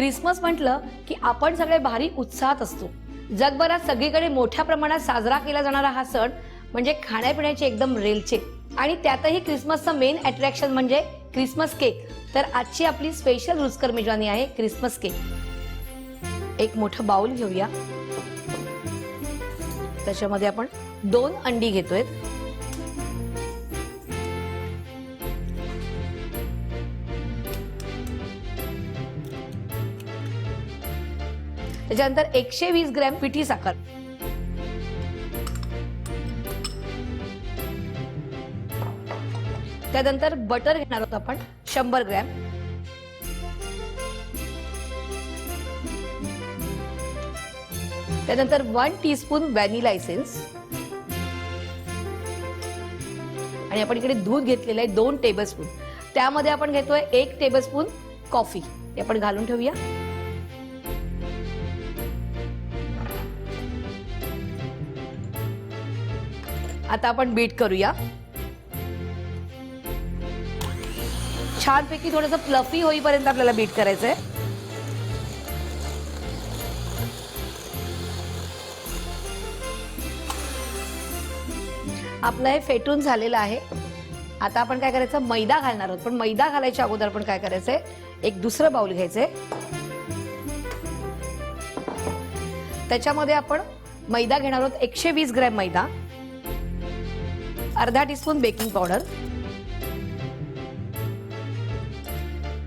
Christmas म्हटलं की आपण सगळे भारी उत्साहात असतो. जगभरात सगळीकडे मोठ्या प्रमाणात साजरा केला जाणारा हा सण म्हणजे खाण्यापिण्याची एकदम रेलचेल. आणि त्यातही क्रिसमसचं मेन अट्रॅक्शन म्हणजे क्रिसमस केक. तर आजची आपली स्पेशल रुचकर मेजवानी आहे क्रिसमस केक. एक मोठं बाउल घेऊया. त्याच्यामध्ये आपण 2 अंडी घेतोय. त्याच्यानंतर 120 ग्रॅम पिठी साखर, त्यानंतर बटर घेणार आहोत आपण 100 ग्रॅम, त्यानंतर 1 टीस्पून व्हॅनिला एसेन्स, आणि आपण इकडे दूध घेतलेलं आहे 2 टेबलस्पून. त्यामध्ये आपण घेतोय 1 टेबलस्पून कॉफी. हे आपण घालून ठेवूया. आता आपण बीट करूया. छानपैकी थोडंसं फ्लफी होईपर्यंत आपल्याला बीट करायचंय. आपलं हे फेटून झालेलं आहे. आता आपण काय करायचं, मैदा घालणार आहोत. पण मैदा घालायच्या अगोदर आपण काय करायचंय, एक दुसरं बाउल घ्यायचंय. त्याच्यामध्ये आपण मैदा घेणार आहोत 120 ग्रॅम मैदा, अर्धा टीस्पून बेकिंग पावडर,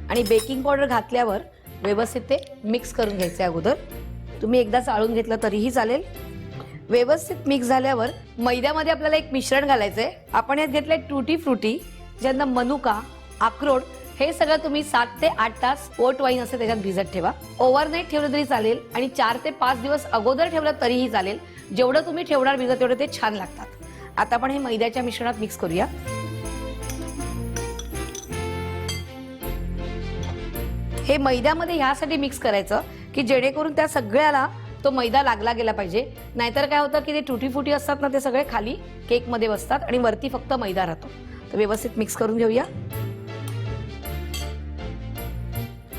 आणि बेकिंग पावडर घातल्यावर व्यवस्थित ते मिक्स करून घ्यायचे. अगोदर तुम्ही एकदा चाळून घेतलं तरीही चालेल. व्यवस्थित मिक्स झाल्यावर मैद्यामध्ये आपल्याला एक मिश्रण घालायचंय. आपण यात घेतलंय टूटी फ्रुटी, ज्यांना मनुका, अक्रोड, हे सगळं तुम्ही 7 ते 8 तास पोर्ट वाईन असे त्याच्यात भिजत ठेवा. ओव्हरनाईट ठेवलं तरी चालेल आणि 4 ते 5 दिवस अगोदर ठेवलं तरीही चालेल. जेवढं तुम्ही ठेवणार भिजत तेवढं ते छान लागतात. आता आपण हे मैद्याच्या मिश्रणात मिक्स करूया. हे मैद्यामध्ये ह्यासाठी मिक्स करायचं की जेणेकरून त्या सगळ्याला तो मैदा लागला गेला पाहिजे. नाहीतर काय होतं की ते टुटी फुटी असतात ना, ते सगळे खाली केक मध्ये बसतात आणि वरती फक्त मैदा राहतो. तर व्यवस्थित मिक्स करून घेऊया.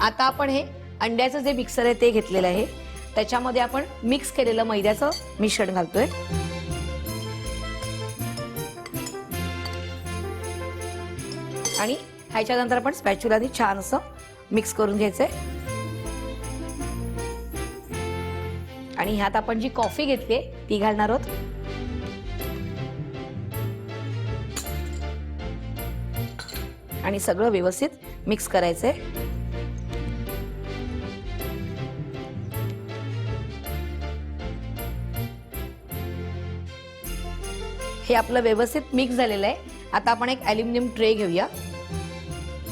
आता आपण हे अंड्याचं जे मिक्सर आहे ते घेतलेलं आहे. त्याच्यामध्ये आपण मिक्स केलेलं मैद्याचं मिश्रण घालतोय. आणि ह्याच्यानंतर आपण स्पॅच्युलाने छान असं मिक्स करून घ्यायचंय. आणि ह्यात आपण जी कॉफी घेतली ती घालणार आहोत. आणि सगळं व्यवस्थित मिक्स करायचंय. हे आपलं व्यवस्थित मिक्स झालेलं आहे. आता आपण एक ॲल्युमिनियम ट्रे घेऊया.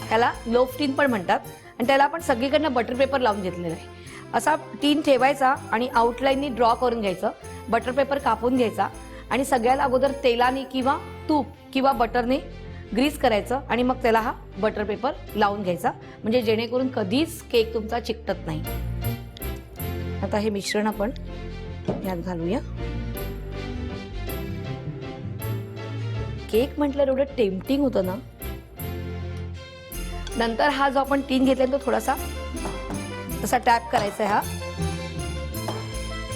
त्याला लोफ टीन पण म्हणतात. आणि त्याला आपण सगळीकडनं बटर पेपर लावून घेतलेला आहे. असा टीन ठेवायचा आणि आउटलाईननी ड्रॉ करून घ्यायचं. बटर पेपर कापून घ्यायचा आणि सगळ्याला अगोदर तेलाने किंवा तूप किंवा बटरने ग्रीस करायचं आणि मग त्याला हा बटर पेपर लावून घ्यायचा, म्हणजे जेणेकरून कधीच केक तुमचा चिकटत नाही. आता हे मिश्रण आपण यात घालूया. केक म्हटलं एवढं टेम्पटिंग होतं ना. नंतर हा जो आपण टीन घेतला तो थोडासा तसा टॅप करायचा आहे. हा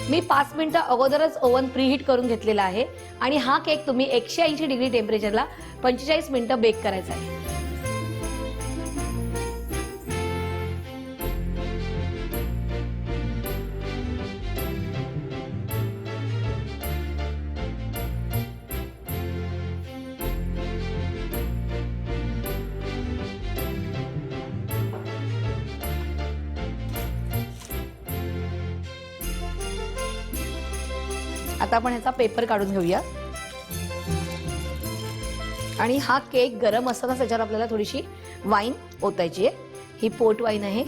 मी 5 मिनिटं अगोदरच ओव्हन प्रीहीट करून घेतलेला आहे. आणि हा केक तुम्ही 180 डिग्री टेम्परेचरला 45 मिनिटं बेक करायचा आहे. आता आपण ह्याचा पेपर काढून घेऊया. आणि हा केक गरम असताना त्याच्यावर आपल्याला थोडीशी वाईन ओतायची आहे. ही पोर्ट वाईन आहे.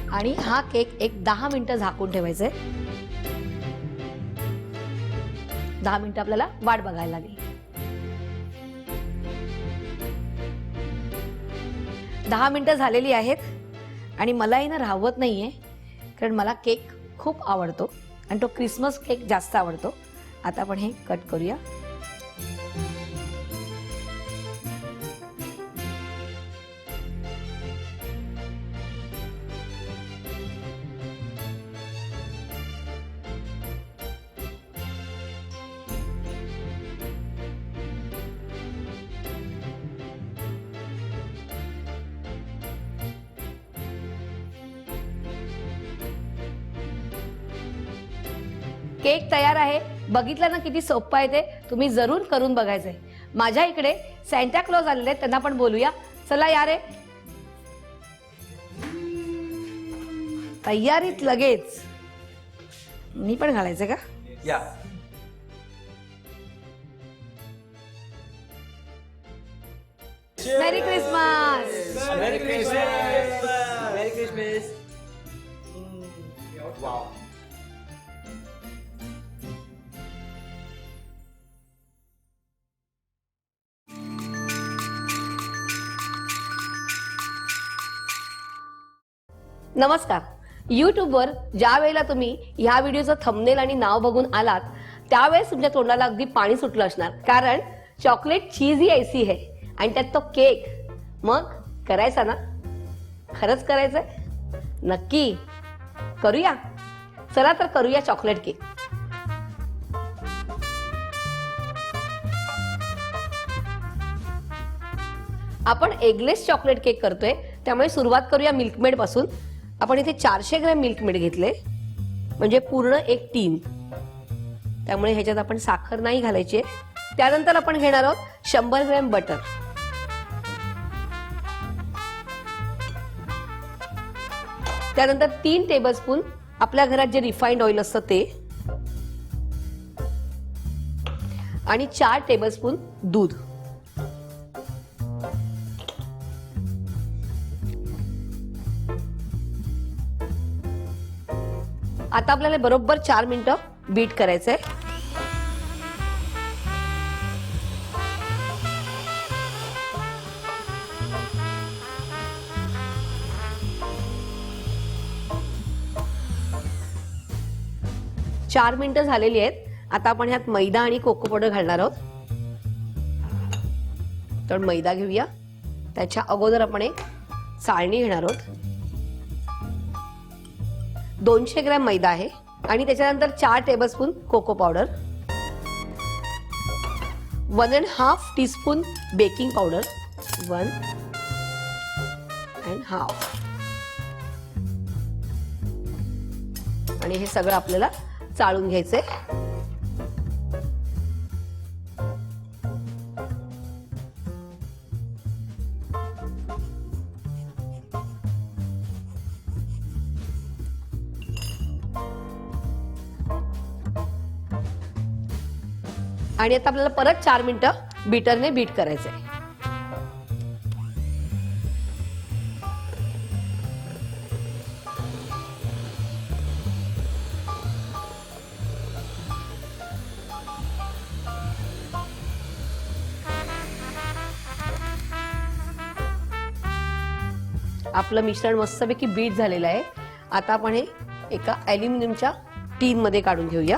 आणि हा केक एक 10 मिनिटं झाकून ठेवायचा आहे. 10 मिनिटं आपल्याला वाट बघायला लागेल. 10 मिनिटं झालेली आहेत आणि मलाही ना राहवत नाहीये, कारण मला केक खूप आवडतो आणि तो क्रिसमस केक जास्त आवडतो. आता आपण हे कट करूया. केक तयार आहे. बघितलं ना किती सोपं आहे ते. तुम्ही जरूर करून बघायचंय. माझ्या इकडे सॅन्टा क्लॉज आलेले आहेत, त्यांना पण बोलूया. चला या रे. तयारीत लगेच. मी पण घालायचं का? या. मेरी क्रिसमस. मेरी क्रिसमस. मेरी क्रिसमस. वाव. नमस्कार. यूट्यूबवर ज्या वेळेला तुम्ही ह्या व्हिडिओचं थंबनेल आणि नाव बघून आलात त्यावेळेस तुमच्या तोंडाला अगदी पाणी सुटलं असणार, कारण चॉकलेट चीज ही ऐसी है आणि त्यात तो केक. मग करायचा ना? खरंच करायचंय? नक्की करूया. चला तर करूया चॉकलेट केक. आपण एगलेस चॉकलेट केक करतोय, त्यामुळे सुरुवात करूया मिल्कमेड पासून. आपण इथे 400 ग्रॅम मिल्कमेड घेतले, म्हणजे पूर्ण एक टीन. त्यामुळे ह्याच्यात आपण साखर नाही घालायची. त्यानंतर आपण घेणार आहोत 100 ग्रॅम बटर. त्यानंतर 3 टेबलस्पून आपल्या घरात जे रिफाइंड ऑइल असतं ते, आणि 4 टेबलस्पून दूध. आता आपल्याला बरोबर 4 मिनिटं बीट करायचंय. चार मिनिटं झालेली आहेत. आता आपण ह्यात मैदा आणि कोको पावडर घालणार आहोत. तर मैदा घेऊया. त्याच्या अगोदर आपण एक चाळणी घेणार आहोत. 200 ग्रॅम मैदा आहे आणि त्याच्यानंतर 4 tablespoon cocoa powder, 1.5 teaspoon baking powder, 1.5, आणि हे सगळं आपल्याला चाळून घ्यायचंय. आणि आता आपल्याला परत 4 मिनिटं बीटरने बीट करायचंय. आपलं मिश्रण मस्तपैकी बीट झालेलं आहे. आता आपण हे एका ॲल्युमिनियमच्या टीन मध्ये काढून घेऊया.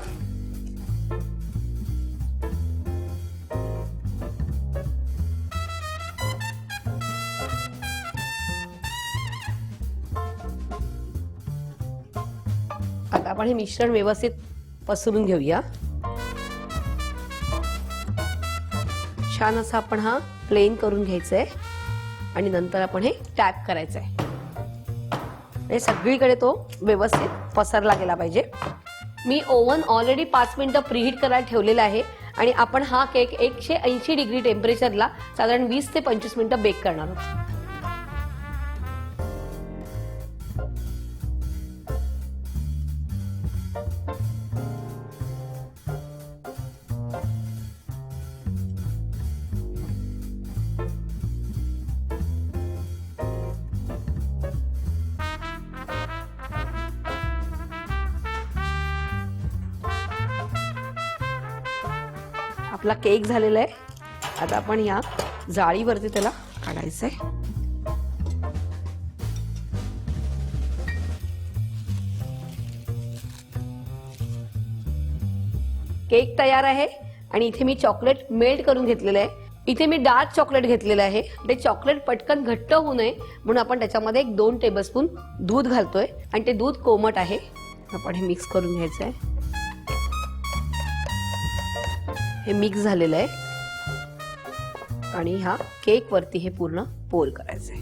आता आपण हे मिश्रण व्यवस्थित पसरून घेऊया. छान असं आपण हा प्लेन करून घ्यायचंय आणि नंतर आपण हे टॅप करायचंय. हे सगळीकडे तो व्यवस्थित पसरला गेला पाहिजे. मी ओव्हन ऑलरेडी 5 मिनिटं प्रीहीट करायला ठेवलेला आहे आणि आपण हा केक 180 डिग्री टेम्परेचरला साधारण 20 ते 25 मिनिटं बेक करणार आहोत. आपला केक झालेला आहे. आता आपण या जाळीवरती त्याला काढायचंय. केक तयार आहे आणि इथे मी चॉकलेट मेल्ट करून घेतलेलं आहे. इथे मी डार्क चॉकलेट घेतलेलं आहे. ते चॉकलेट पटकन घट्ट होऊ नये म्हणून आपण त्याच्यामध्ये 2 टेबलस्पून दूध घालतोय आणि ते दूध कोमट आहे. आपण हे मिक्स करून घ्यायचंय. हे मिक्स झालेलं आहे आणि ह्या केक वरती हे पूर्ण पोर करायचंय.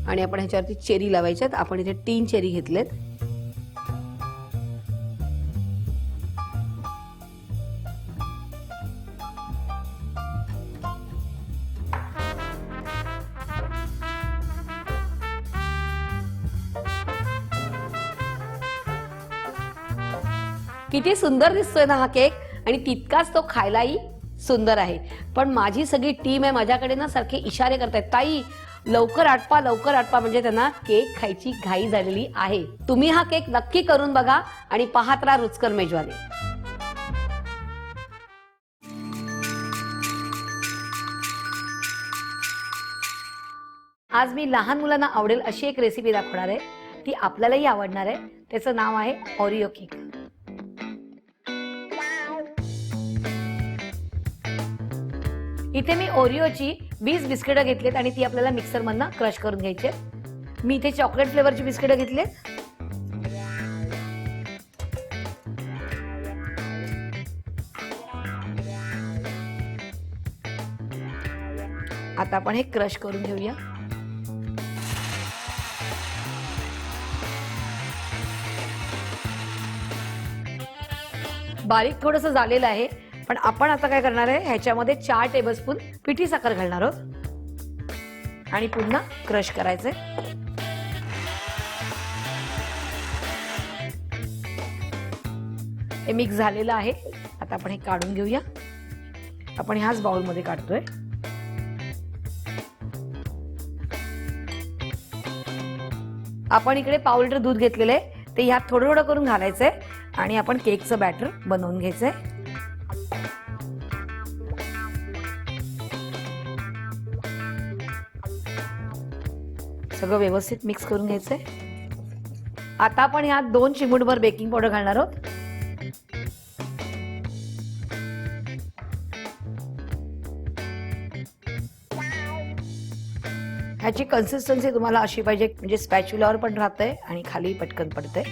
आणि आपण ह्याच्यावरती चेरी लावायच्यात. आपण इथे 3 चेरी घेतलेत. किती सुंदर दिसतोय ना हा केक आणि तितकाच तो खायलाही सुंदर आहे. पण माझी सगळी टीम आहे माझ्याकडे ना सारखे इशारे करतायत, ताई लवकर आटपा लवकर आटपा, म्हणजे त्यांना केक खायची घाई झालेली आहे. तुम्ही हा केक नक्की करून बघा आणि पाहत राहा रुचकर मेजवानी. आज मी लहान मुलांना आवडेल अशी एक रेसिपी दाखवणार आहे. ती आपल्यालाही आवडणार आहे. त्याचं नाव आहे ओरिओ केक. इथे मी ओरिओची 20 बिस्किटं घेतलीत आणि ती आपल्याला मिक्सर मधनं क्रश करून घ्यायची. मी इथे चॉकलेट फ्लेवरची बिस्किटं घेतलीत. आता आपण हे क्रश करून घेऊया. बारीक थोडंसं झालेलं आहे, पण आपण आता काय करणार आहे, ह्याच्यामध्ये 4 टेबलस्पून पिठी साखर घालणार आहोत आणि पुन्हा क्रश करायचंय. हे मिक्स झालेलं आहे. आता आपण हे काढून घेऊया. आपण ह्याच बाउलमध्ये काढतोय. आपण इकडे पाव लिटर दूध घेतलेलं आहे, ते ह्यात थोडं थोडं करून घालायचंय आणि आपण केकचं बॅटर बनवून घ्यायचंय. सगळं व्यवस्थित मिक्स करून घ्यायचंय. आता आपण ह्यात 2 चिमूटभर बेकिंग पावडर घालणार आहोत. ह्याची कन्सिस्टन्सी तुम्हाला अशी पाहिजे, म्हणजे स्पॅच्युलावर पण राहतंय आणि खाली पटकन पडतंय.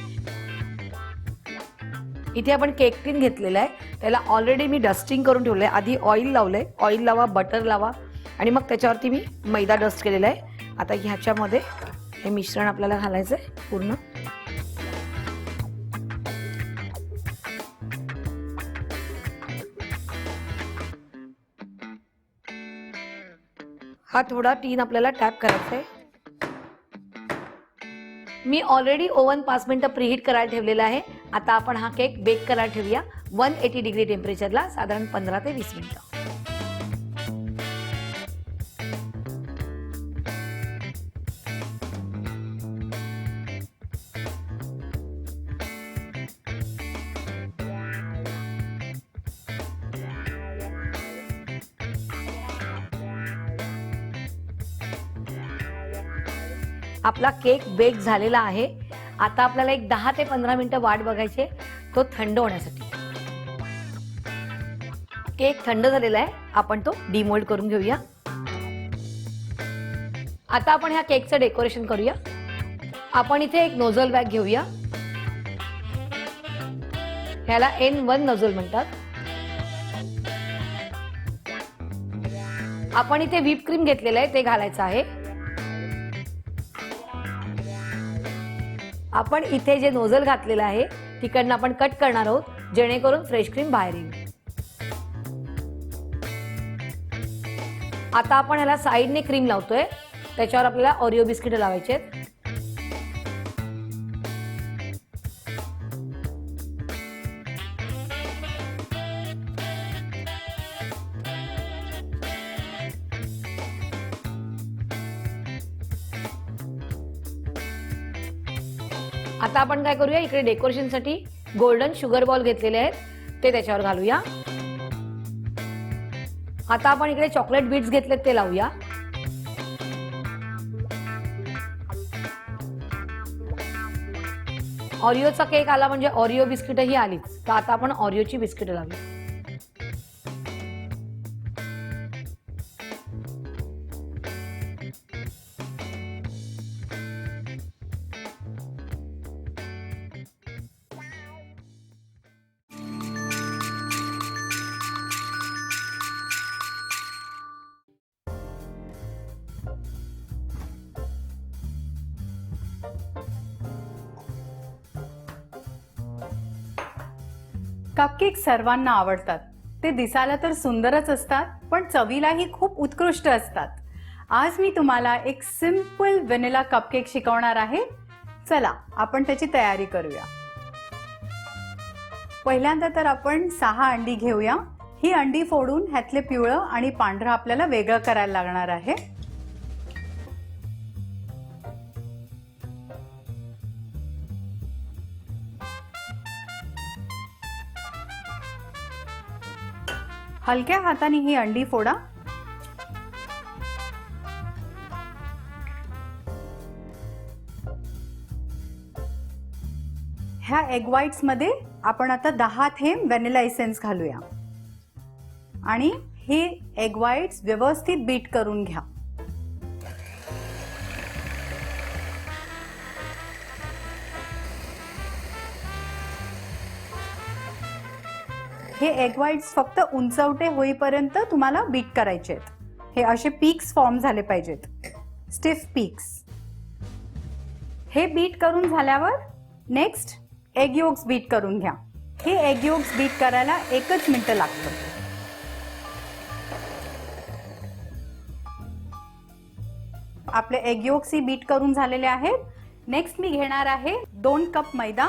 इथे आपण केक टिन घेतलेला आहे, त्याला ऑलरेडी मी डस्टिंग करून ठेवलंय. आधी ऑइल लावलंय. ऑइल लावा, बटर लावा आणि मग त्याच्यावरती मी मैदा डस्ट केलेला आहे. आता ह्याच्यामध्ये हे मिश्रण आपल्याला घालायचंय पूर्ण. हा थोडा टीन आपल्याला टॅप करायचा आहे. मी ऑलरेडी ओव्हन 5 मिनिटं प्रीहीट करायला ठेवलेला आहे. आता आपण हा केक बेक करायला ठेवूया 180 डिग्री टेम्परेचरला, साधारण 15 ते 20 मिनिटं. आपला केक बेक झालेला आहे. आता आपल्याला एक 10 ते 15 मिनिटं वाट बघायची, तो थंड होण्यासाठी. केक थंड झालेला आहे. आपण तो डिमोल्ड करून घेऊया. आता आपण ह्या केकचं डेकोरेशन करूया. आपण इथे एक नोझल बॅग घेऊया. ह्याला N1 नोझल म्हणतात. आपण इथे व्हिप क्रीम घेतलेलं आहे, ते घालायचं आहे. आपण इथे जे नोझल घातलेलं आहे तिकडनं आपण कट करणार आहोत, जेणेकरून फ्रेश क्रीम बाहेर येईल. आता आपण ह्याला साईडने क्रीम लावतोय. त्याच्यावर आपल्याला ओरिओ बिस्किट लावायचे आहेत. आता आपण काय करूया, इकडे डेकोरेशनसाठी गोल्डन शुगर बॉल घेतलेले आहेत, ते त्याच्यावर घालूया. आता आपण इकडे चॉकलेट बीट्स घेतलेत, ते लावूया. ऑरिओचा केक आला म्हणजे ऑरिओ बिस्किट ही आलीच. तर आता आपण ऑरिओची बिस्किट लावूया. कपकेक सर्वांना आवडतात. ते दिसायला तर सुंदरच असतात, पण चवीलाही खूप उत्कृष्ट असतात. आज मी तुम्हाला एक सिंपल व्हॅनिला कपकेक शिकवणार आहे. चला आपण त्याची तयारी करूया. पहिल्यांदा तर आपण 6 अंडी घेऊया. ही अंडी फोडून ह्यातले पिवळं आणि पांढरं आपल्याला वेगळं करायला लागणार आहे. हलक्या हाताने ही अंडी फोडा. ह्या एग व्हाईट्स मध्ये आपण आता 10 थेंब व्हॅनिला एसेन्स घालूया आणि हे एग व्हाईट्स व्यवस्थित बीट करून घ्या. हे एग व्हाईट्स फक्त उंचवटे होईपर्यंत तुम्हाला बीट करायचे आहेत. हे असे पीक्स फॉर्म झाले पाहिजेत, स्टिफ पीक्स. हे बीट करून झाल्यावर नेक्स्ट एग योक्स बीट करून घ्या. हे एग योक्स बीट करायला 1 मिनिट लागतं. आपले एग योक्स ही बीट करून झालेले आहेत. नेक्स्ट मी घेणार आहे 2 कप मैदा.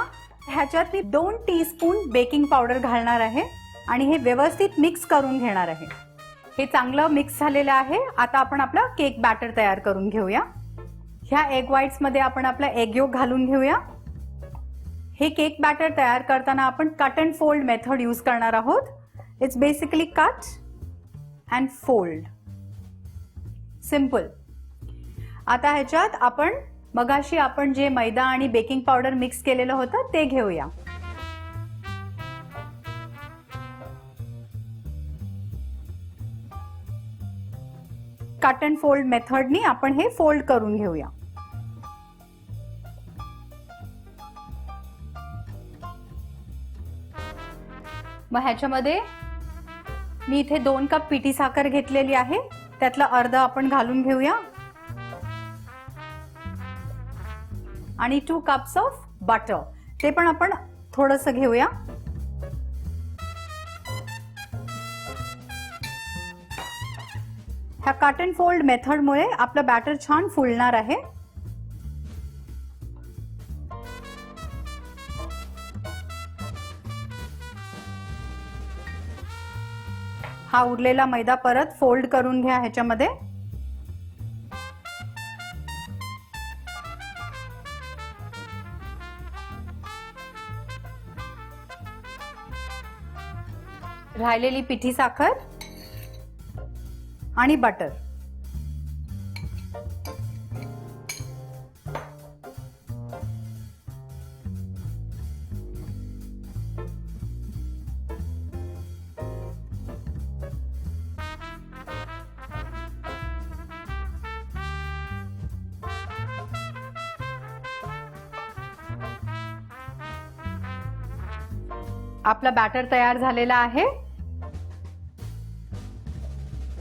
ह्याच्यात मी 2 टीस्पून बेकिंग पावडर घालणार आहे आणि हे व्यवस्थित मिक्स करून घेणार आहे. हे चांगलं मिक्स झालेलं आहे. आता आपण आपला केक बॅटर तयार करून घेऊया. ह्या एग व्हाईट्स मध्ये आपण आपला एग योक घालून घेऊया. हे केक बॅटर तयार करताना आपण cut and fold method use करणार आहोत. It's basically cut and fold, simple. आता ह्याच्यात आपण मगाशी आपण जे मैदा आणि बेकिंग पावडर मिक्स केलेलं होतं ते घेऊया. कट अँड फोल्ड मेथडनी आपण हे फोल्ड करून घेऊया. मग ह्याच्यामध्ये मी इथे 2 कप पिठी साखर घेतलेली आहे. त्यातला अर्धा आपण घालून घेऊया आणि 2 कप्स ऑफ बटर ते पण आपण थोडंसं घेऊया. ह्या कट अँड फोल्ड मेथडमुळे आपलं बॅटर छान फुलणार आहे. हा उरलेला मैदा परत फोल्ड करून घ्या ह्याच्यामध्ये. राहिलेली पिठी साखर आणि बटर. आपला बॅटर तयार झालेला आहे.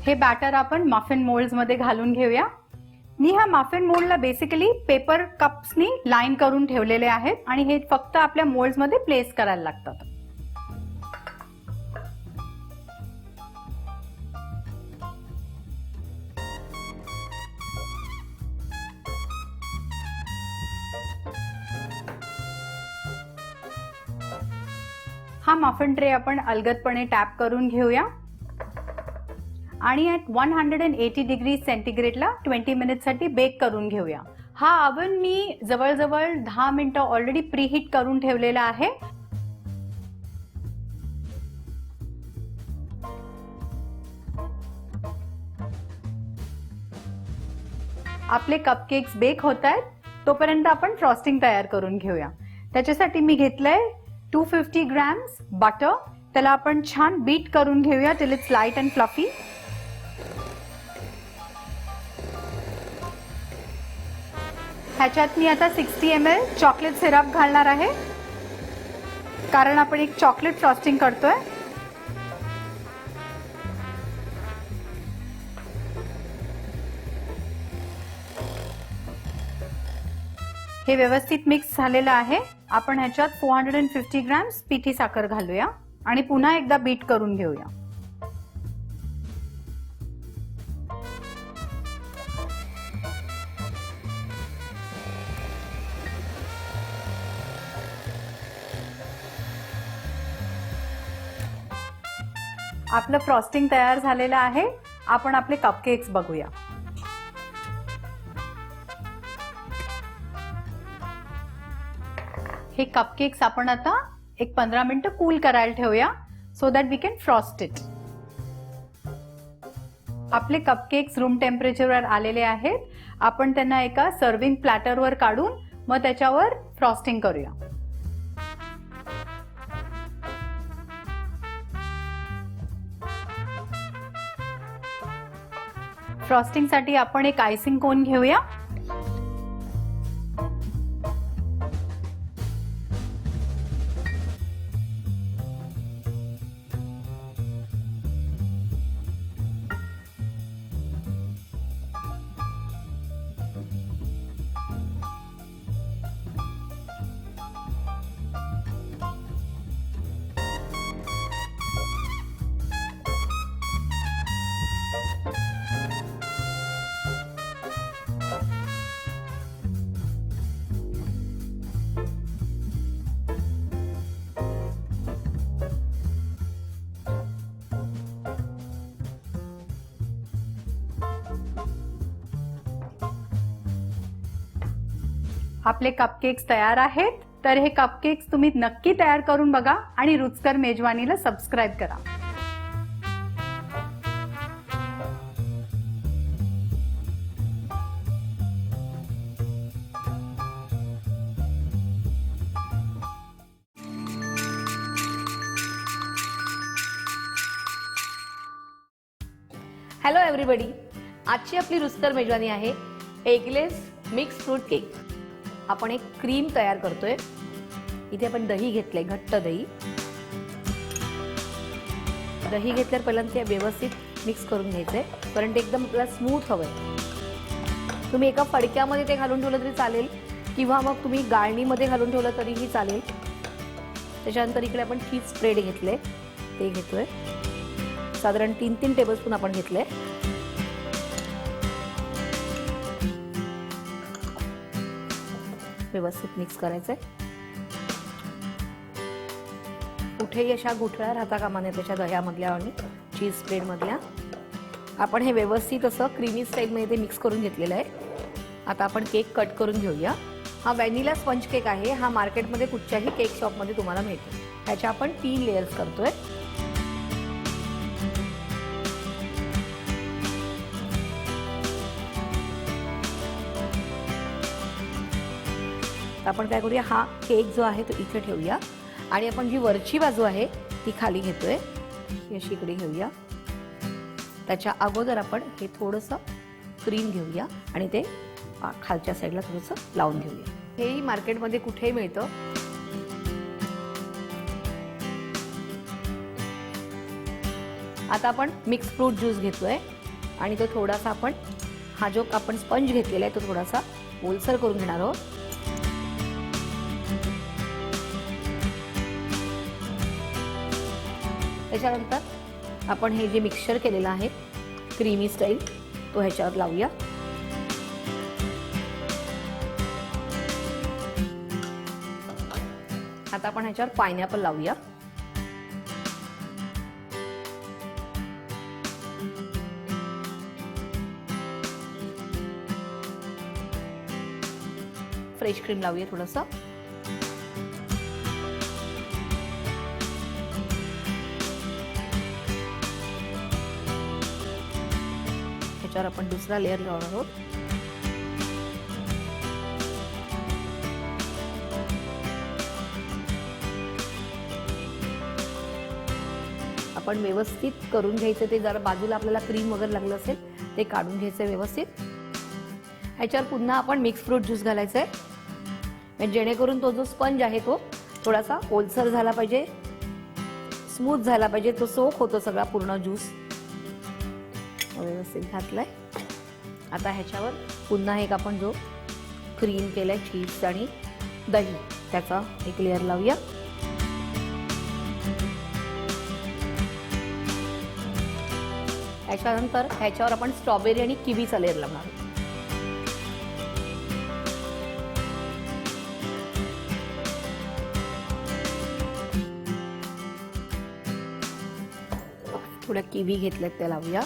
हे बॅटर आपण मफिन मोल्ड्स मध्ये घालून घेऊया. मी ह्या मफिन मोल्डला बेसिकली पेपर कप्सनी लाईन करून ठेवलेले आहेत आणि हे फक्त आपल्या मोल्ड्स मध्ये प्लेस करायला लागतात. हा मफिन ट्रे आपण अलगदपणे टॅप करून घेऊया आणि ॲट 180 डिग्री सेंटीग्रेडला 20 मिनिटसाठी बेक करून घेऊया. हा ओव्हन मी जवळजवळ 10 मिनिटं ऑलरेडी प्रीहीट करून ठेवलेला आहे. आपले कपकेक्स बेक होत आहेत तोपर्यंत आपण फ्रॉस्टिंग तयार करून घेऊया. त्याच्यासाठी मी घेतलंय 250 ग्रॅम्स बटर. त्याला आपण छान बीट करून घेऊया till it's light and fluffy. ह्याच्यात मी आता 60 ml चॉकलेट सिरप घालणार आहे कारण आपण एक चॉकलेट फ्रॉस्टिंग करतोय. हे व्यवस्थित मिक्स झालेलं आहे. आपण ह्याच्यात 450 ग्रॅम्स पिठी साखर घालूया. आणि पुन्हा एकदा बीट करून घेऊया. आपलं फ्रॉस्टिंग तयार झालेलं आहे. आपण आपले कपकेक्स बघूया. हे कपकेक्स आपण आता एक 15 मिनिटं कूल करायला ठेवूया so that we can frost it. आपले कपकेक्स रूम टेम्परेचरवर आलेले आहेत. आपण त्यांना एका सर्विंग प्लॅटरवर काढून मग त्याच्यावर फ्रॉस्टिंग करूया. फ्रॉस्टिंगसाठी आपण एक आयसिंग कोन घेऊया. आपले कपकेक्स तयार आहेत. तर हे कपकेक्स तुम्ही नक्की तयार करून बघा आणि रुचकर मेजवानीला सबस्क्राईब करा. हॅलो एव्हरीबडी, आजची आपली रुचकर मेजवानी आहे एगलेस मिक्स फ्रूट केक. आपण एक क्रीम तयार करतोय. इथे आपण दही घेतलंय, घट्ट दही. दही घेतल्यावर पहिल्यांदा ते व्यवस्थित मिक्स करून घ्यायचंय, कारण ते एकदम आपल्याला स्मूथ हवंय. तुम्ही एका फडक्यामध्ये ते घालून ठेवलं तरी चालेल किंवा मग तुम्ही गाळणीमध्ये घालून ठेवलं तरीही चालेल. त्याच्यानंतर इकडे आपण चीज स्प्रेड घेतले, ते घेतोय. साधारण 3-3 टेबलस्पून आपण घेतले. व्यवस्थित मिक्स करायचंय. कुठेही अशा गुठळ्या राहता कामा नये त्याच्या दह्यामधल्या आणि चीज स्प्रेड मधल्या. आपण हे व्यवस्थित असं क्रीमी स्टाईलमध्ये ते मिक्स करून घेतलेलं आहे. आता आपण केक कट करून घेऊया. हा व्हॅनिला स्पंज केक आहे. हा मार्केटमध्ये कुठच्याही केक शॉपमध्ये तुम्हाला मिळतो. ह्याच्या आपण 3 लेयर्स करतोय. आपण काय करूया, हा केक जो आहे तो इथे ठेवूया आणि आपण जी वरची बाजू आहे ती खाली घेतोय. ही अशी इकडे घेऊया. त्याच्या अगोदर आपण हे थोडंसं क्रीम घेऊया आणि ते खालच्या साईडला थोडंसं लावून घेऊया. हेही मार्केटमध्ये कुठेही मिळतं. आता आपण मिक्स फ्रूट ज्यूस घेतोय आणि तो थोडासा आपण हा जो आपण स्पंज घेतलेला आहे तो थोडासा ओलसर करून घेणार आहोत. त्याच्यानंतर आपण हे जे मिक्सचर केलेलं आहे क्रीमी स्टाईल तो ह्याच्यावर लावूया. आता आपण ह्याच्यावर पायनॅपल लावूया. फ्रेश क्रीम लावूया थोडंसं. ह्याच्यावर आपण दुसरा लेअर लावणार आहोत. आपण व्यवस्थित करून घ्यायचं. ते जरा बाजूला आपल्याला क्रीम वगैरे लागलं असेल ते काढून घ्यायचं व्यवस्थित. ह्याच्यावर पुन्हा आपण मिक्स फ्रूट ज्यूस घालायचं आहे, जेणेकरून तो जो स्पंज आहे तो थोडासा ओलसर झाला पाहिजे, स्मूथ झाला पाहिजे. तो सोक होतो सगळा पूर्ण ज्यूस. व्यवस्थित घातलाय. आता ह्याच्यावर पुन्हा एक आपण जो क्रीम केलाय चीज आणि दही त्याचा एक लेअर लावूया. ह्याच्यानंतर ह्याच्यावर आपण स्ट्रॉबेरी आणि किवीचा लेअर लावणार आहोत. थोड्या किवी घेतल्यात त्या लावूया.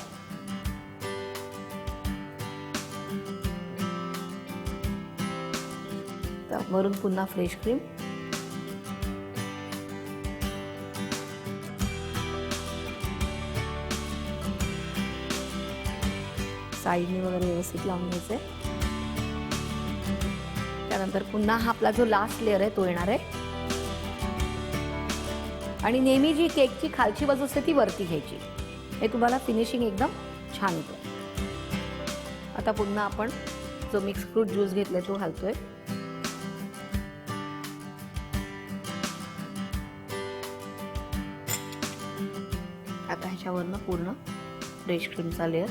वरून पुन्हा फ्रेश क्रीम. साईडने वगैरे व्यवस्थित लावून घ्यायचे. त्यानंतर पुन्हा हा आपला जो लास्ट लेअर आहे तो येणार आहे. आणि नेहमी जी केकची खालची बाजू असते ती वरती घ्यायची. हे तुम्हाला फिनिशिंग एकदम छान येतं. आता पुन्हा आपण जो मिक्स फ्रूट ज्यूस घेतलाय तो घालतोय. आता ह्याच्यावरनं पूर्ण फ्रेश क्रीमचा लेअर.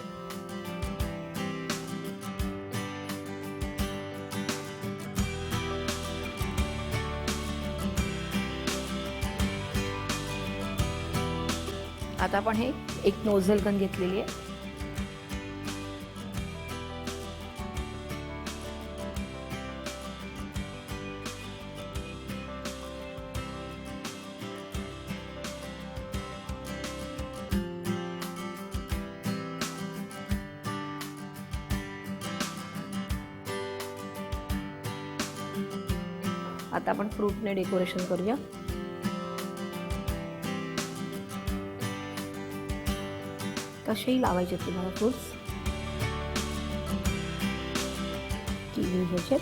आता आपण हे एक नोझल गन घेतलेली आहे. आता आपण फ्रूटने डेकोरेशन करूया. कसेही लावायचे तुम्हाला फ्रूट्स. किवी घ्यायचे.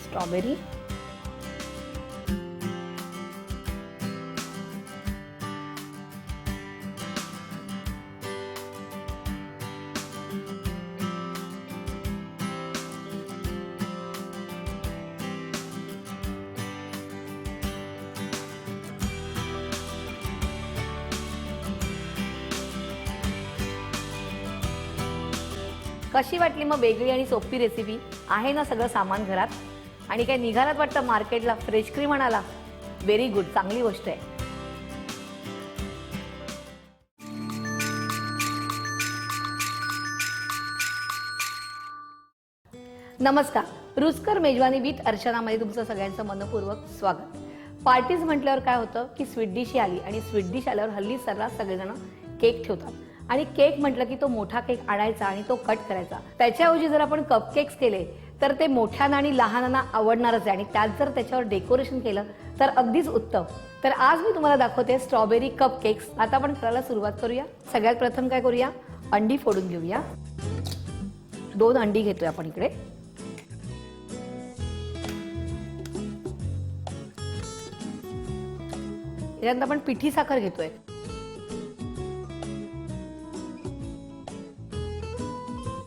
स्ट्रॉबेरी. कशी वाटली मग वेगळी आणि सोपी रेसिपी? आहे ना सगळं सामान घरात? आणि काय निघालात वाटतं मार्केटला फ्रेश क्रीम आणायला? व्हेरी गुड, चांगली गोष्ट आहे. नमस्कार, रुचकर मेजवानी विथ अर्चनामध्ये तुमचं सगळ्यांचं मनपूर्वक स्वागत. पार्टीज म्हटल्यावर काय होतं की स्वीट डिश आली, आणि स्वीट डिश आल्यावर हल्ली सर्रास सगळेजण केक ठेवतात. आणि केक म्हटलं की तो मोठा केक आणायचा आणि तो कट करायचा. त्याच्याऐवजी जर आपण कपकेक्स केले तर ते मोठ्यांना आणि लहानांना आवडणारच आहे. आणि त्यात जर त्याच्यावर डेकोरेशन केलं तर अगदीच उत्तम. तर आज मी तुम्हाला दाखवते स्ट्रॉबेरी कपकेक्स. आता आपण करायला सुरुवात करूया. सगळ्यात प्रथम काय करूया, अंडी फोडून घेऊया. 2 अंडी घेतोय आपण इकडे. यानंतर आपण पिठी साखर घेतोय.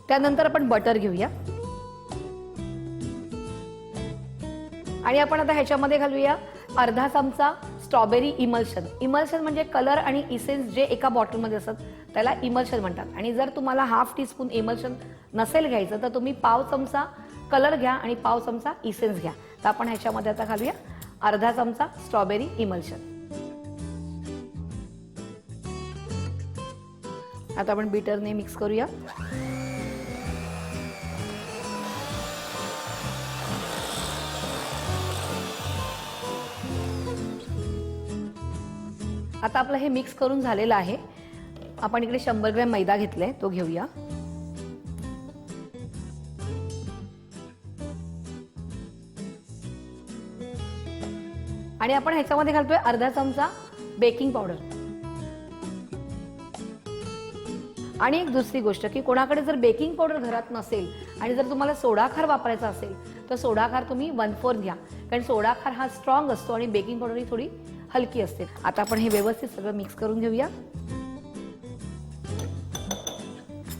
त्यानंतर आपण बटर घेऊया. आणि आपण आता ह्याच्यामध्ये घालूया अर्धा चमचा स्ट्रॉबेरी इमल्शन. इमल्शन म्हणजे कलर आणि इसेन्स जे एका बॉटलमध्ये असतात त्याला इमल्शन म्हणतात. आणि जर तुम्हाला ½ टीस्पून इमल्शन नसेल घ्यायचं तर तुम्ही पाव चमचा कलर घ्या आणि पाव चमचा इसेन्स घ्या. तर आपण ह्याच्यामध्ये आता घालूया अर्धा चमचा स्ट्रॉबेरी इमल्शन. आता आपण बीटरने मिक्स करूया. आता आपलं हे मिक्स करून झालेलं आहे. आपण इकडे 100 ग्रॅम मैदा घेतलाय तो घेऊया. आणि आपण ह्याच्यामध्ये घालतोय अर्धा चमचा बेकिंग पावडर. आणि एक दुसरी गोष्ट की कोणाकडे जर बेकिंग पावडर घरात नसेल आणि जर तुम्हाला सोडा खार वापरायचा असेल तर सोडा खार तुम्ही 1/4 घ्या. कारण सोडा खार हा स्ट्रॉंग असतो आणि बेकिंग पावडर ही थोडी हलकी असते. आता आपण हे व्यवस्थित सगळं मिक्स करून घेऊया.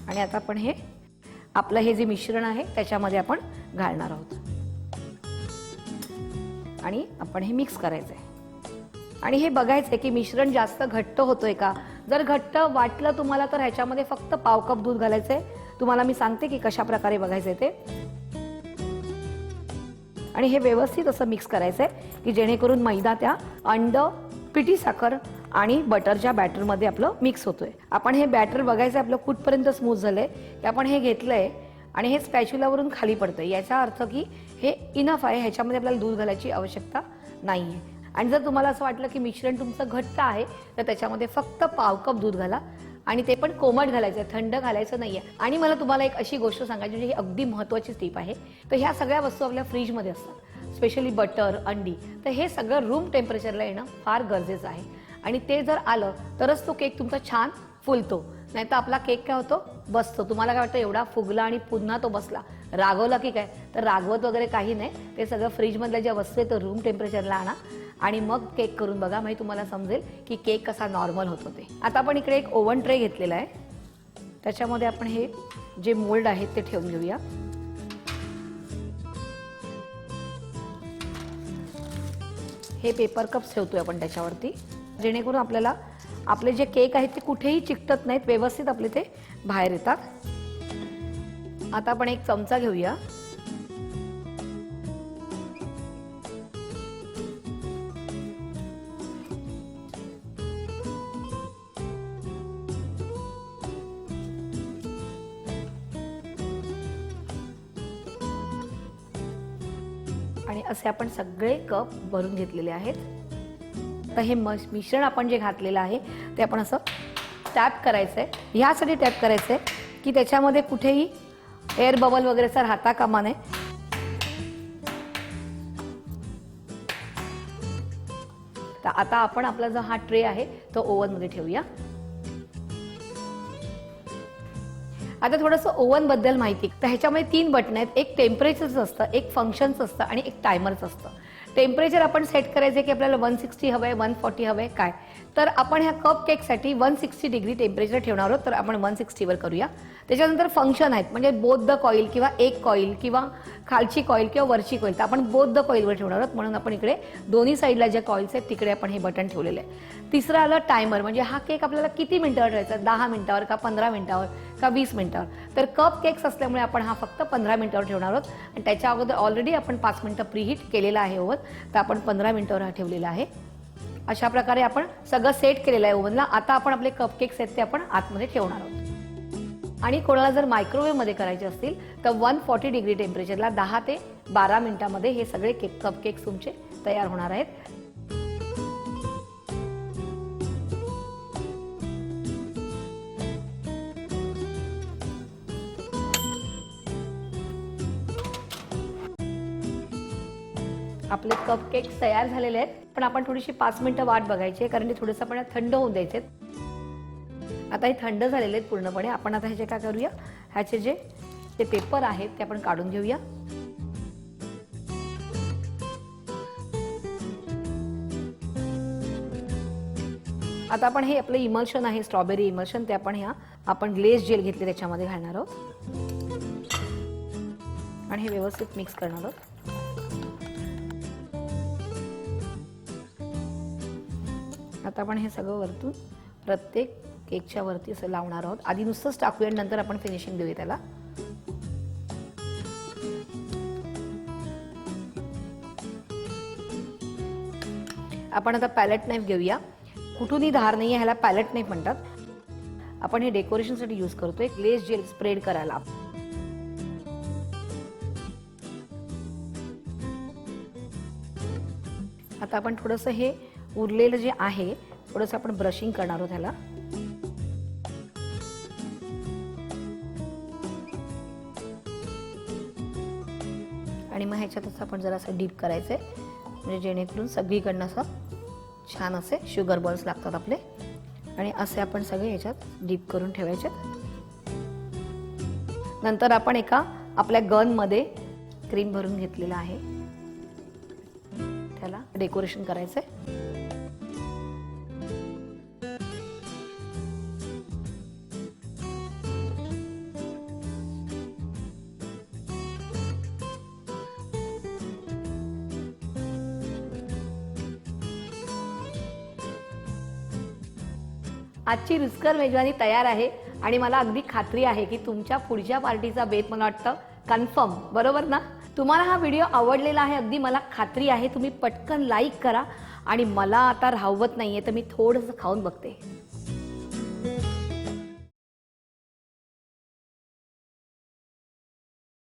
आणि आता आपण हे आपलं हे जे मिश्रण आहे त्याच्यामध्ये आपण घालणार आहोत. आणि आपण हे मिक्स करायचं आहे. आणि हे बघायचं आहे की मिश्रण जास्त घट्ट होतोय का. जर घट्ट वाटलं तुम्हाला तर ह्याच्यामध्ये फक्त पाव कप दूध घालायचंय. तुम्हाला मी सांगते की कशा प्रकारे बघायचंय ते. आणि हे व्यवस्थित असं मिक्स करायचंय की जेणेकरून मैदा त्या अंड, पिठी साखर आणि बटरच्या बॅटरमध्ये आपलं मिक्स होतोय. आपण हे बॅटर बघायचं आपलं कुठपर्यंत स्मूथ झालंय की आपण हे घेतलंय आणि हे स्पॅच्युलावरून खाली पडतंय. याचा अर्थ की हे इनफ आहे, ह्याच्यामध्ये आपल्याला दूध घालायची आवश्यकता नाहीये. आणि जर तुम्हाला असं वाटलं की मिश्रण तुमचं घट्ट आहे तर त्याच्यामध्ये फक्त पाव कप दूध घाला आणि ते पण कोमट घालायचं, थंड घालायचं नाहीये. आणि मला तुम्हाला एक अशी गोष्ट सांगायची म्हणजे ही अगदी महत्त्वाची टिप आहे. तर ह्या सगळ्या वस्तू आपल्या फ्रीजमध्ये असतात, स्पेशली बटर, अंडी. तर हे सगळं रूम टेम्परेचरला येणं फार गरजेचं आहे. आणि ते जर आलं तरच तो केक तुमचा छान फुलतो. नाहीतर आपला केक काय होतो, बसतो. तुम्हाला काय वाटतं एवढा फुगला आणि पुन्हा तो बसला, रागवला की काय? तर रागवत वगैरे काही नाही. ते सगळं फ्रीजमधल्या ज्या वस्तू आहेत तर रूम टेम्परेचरला आणा आणि मग केक करून बघा, म्हणजे तुम्हाला समजेल की केक कसा नॉर्मल होतो ते. आता आपण इकडे एक ओव्हन ट्रे घेतलेला आहे, त्याच्यामध्ये आपण हे जे मोल्ड आहेत ते ठेवून घेऊया. हे पेपर कप्स ठेवतोय आपण त्याच्यावरती, जेणेकरून आपल्याला आपले जे केक आहेत ते कुठेही चिकटत नाहीत, व्यवस्थित आपले ते बाहेर येतात. आता आपण एक चमचा घेऊया. आणि असे आपण सगळे कप भरून घेतलेले आहेत. तर हे मिश्रण आपण जे घातलेलं आहे ते आपण असं टॅप करायचंय. ह्यासाठी टॅप करायचंय की त्याच्यामध्ये कुठेही एअर बबल वगैरेचा राहता कामा नये. तर आता आपण आपला जो हा ट्रे आहे तो ओव्हन मध्ये ठेवूया. आता थोडंसं ओव्हन बद्दल माहिती. तर ह्याच्यामध्ये 3 बटन आहेत. एक टेम्परेचरचं असतं, एक फंक्शनचं असतं आणि एक टायमरचं असतं. टेम्परेचर आपण सेट करायचे की आपल्याला 160 हवंय, 140 हवंय काय. तर आपण ह्या कप केकसाठी 160 डिग्री टेम्परेचर ठेवणार आहोत, तर आपण 160 वर करूया. त्याच्यानंतर फंक्शन आहेत, म्हणजे बोथ द कॉईल किंवा एक कॉईल किंवा खालची कॉईल किंवा वरची कॉईल, तर आपण बोथ द कॉईलवर ठेवणार आहोत. म्हणून आपण इकडे दोन्ही साईडला ज्या कॉईल्स आहेत तिकडे आपण हे बटन ठेवलेलं आहे. तिसरं आलं टायमर, म्हणजे हा केक आपल्याला किती मिनिटावर ठेवायचा, 10 मिनिटावर का 15 मिनिटावर का 20 मिनिटावर. तर कप केक्स असल्यामुळे आपण हा फक्त 15 मिनिटावर ठेवणार आहोत. आणि त्याच्या अगोदर ऑलरेडी आपण 5 मिनिटं प्रीहीट केलेला आहे ओव्हन, तर आपण 15 मिनिटावर हा ठेवलेला आहे. अशा प्रकारे आपण सगळं सेट केलेलं आहे ओव्हनला. आता आपण आपले कप केक्स आहेत ते आपण आतमध्ये ठेवणार आहोत. आणि कोणाला जर मायक्रोवेव्हमध्ये करायचे असतील तर 140 डिग्री टेम्परेचरला 10 ते 12 मिनिटांमध्ये हे सगळे कप केक्स तुमचे तयार होणार आहेत. आपले कप केक्स तयार झालेले आहेत, पण आपण थोडीशी 5 मिनिटं वाट बघायची आहे, कारण ते थोडंसं आपण थंड होऊन द्यायचे. आता हे थंड झालेले आहेत पूर्णपणे. आपण आता ह्याचे काय करूया, ह्याचे जे ते पेपर आहेत ते आपण काढून घेऊया. आता आपण हे आपलं इमल्शन आहे, स्ट्रॉबेरी इमल्शन, ते आपण ग्लेज जेल घेतले त्याच्यामध्ये घालणार आहोत आणि हे व्यवस्थित मिक्स करणार आहोत. आता आपण हे सगळं वरतून प्रत्येक केकच्या वरती असं लावणार आहोत. आधी नुसतंच टाकूया, नंतर आपण फिनिशिंग देऊया त्याला. आपण आता पॅलेट नाईफ घेऊया. कुठूनही धार नाहीये, ह्याला पॅलेट नाईफ म्हणतात. आपण हे डेकोरेशनसाठी यूज करतोय, ग्लेज जेल स्प्रेड करायला. आता आपण थोडंसं हे उरलेलं जे आहे थोडंसं आपण ब्रशिंग करणार आहोत ह्याला. आणि मग ह्याच्यातच आपण जरासं डीप करायचंय, म्हणजे जेणेकरून सगळीकडनं असं छान असे शुगर बॉल्स लागतात आपले. आणि असे आपण सगळे ह्याच्यात डीप करून ठेवायचे. नंतर आपण एका आपल्या गनमध्ये क्रीम भरून घेतलेला आहे, त्याला डेकोरेशन करायचंय. आजची रुचकर मेजवानी तयार आहे आणि मला अगदी खात्री आहे की तुमच्या पुढच्या पार्टीचा बेत मला वाटतं कन्फर्म, बरोबर ना? तुम्हाला हा व्हिडिओ आवडलेला आहे अगदी मला खात्री आहे. तुम्ही पटकन लाईक करा आणि मला आता राहवत नाहीये तर मी थोडंसं खाऊन बघते.